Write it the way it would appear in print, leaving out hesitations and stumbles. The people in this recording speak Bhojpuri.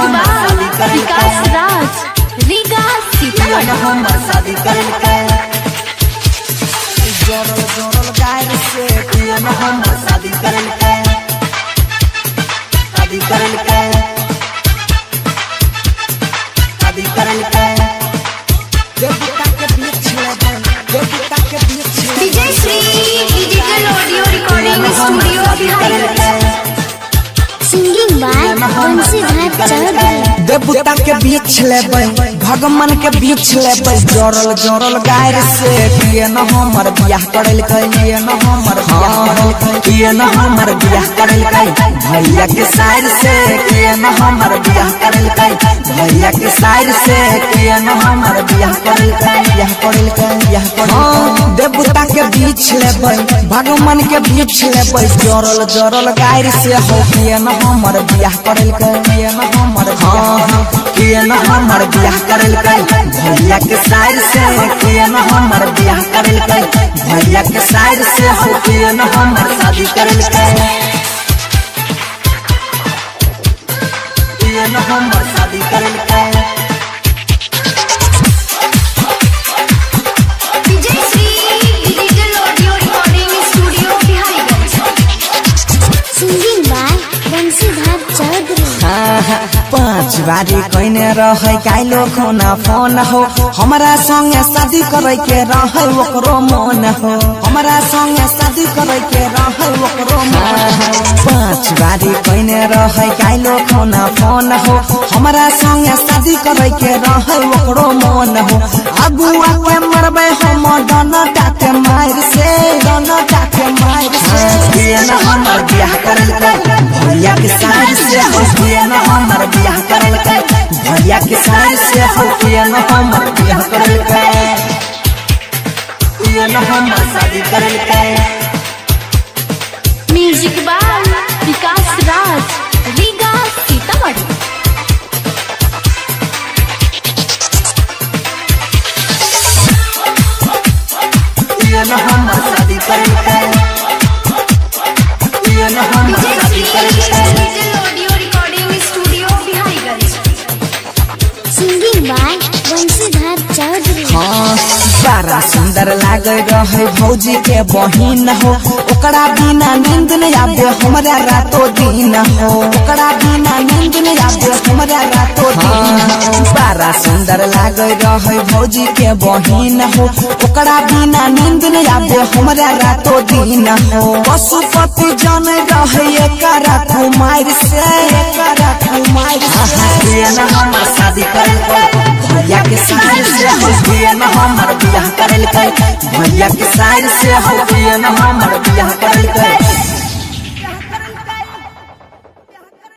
विकास राज रीगा सीतामढ़ी हमर शादी करल के जोरल जोरल गाय से पियन हमर शादी करल के शादी करल के शादी करल के देवता के बीच ले देवता के बीच Vijay Shri digital audio recording studio Bihar singing by Bansidhar Chaudhary देवता के बीच लेबै भगवान के बीच लेबै जोरल जोरल गाय से किए न हमर बियाह करल किए न हमर किए न हमर बियाह करल भैया के साइड से किए न हमर बियाह करल भैया के साइड से किए न हमर बियाह करल देवता के बीच लेबै भगवान के बीच लेबै जोरल जोरल गाय से हो किए न हमर बियाह करल किए न हमर किए न हमर बियाह करल भैया के साइड से किए न हमर बियाह करल भैया के साइड से हो किए न हमर शादी करल किए न हमर शादी करल Vijay Shri digital audio recording studio Biharigunj singing by Bansidhar Chaudhary 5 बारी कहने रहे काइलो खोना फोन हो हमारा संगे शादी करे के रहे ओकरो मन हो हमारा संगे शादी करे के रहे ओकरो मन हो 5 बारी कहने रहे काइलो खोना फोन हो हमारा संगे शादी करे के रहे ओकरो मन हो अगुआ के मरबे हम दोनों टाके मार से दोनों टाके मार से किए न हमर बियाह करल भैया के साइड से हो किए न हमर बियाह करल भैया के साइड से हो किए न हमर बियाह करल किए न हमर शादी करल म्यूजिक बाय विकास राज रीगा सीतामढ़ी किए न हमर शादी करल किए न हमर शादी करल digital audio recording studio Biharigunj singing by Bansidhar Chaudhary बड़ा सुंदर लागे रहे भौजी के बहिन हो ओकरा बिना नींद न आवे हमरा रातो दिन हो ओकरा बिना नींद न आवे हमरा रातो दिन बड़ा सुंदर लागे रहे भौजी के बहिन हो ओकरा बिना नींद न आवे हमरा रातो दिन हो पशुपति जन रहे एकरा कुमार से एकरा कुमार से न हमर शादी करल भैया के साइड से हो किए न हमर बियाह करल भैया के साइड से हो किए न हमर बियाह करल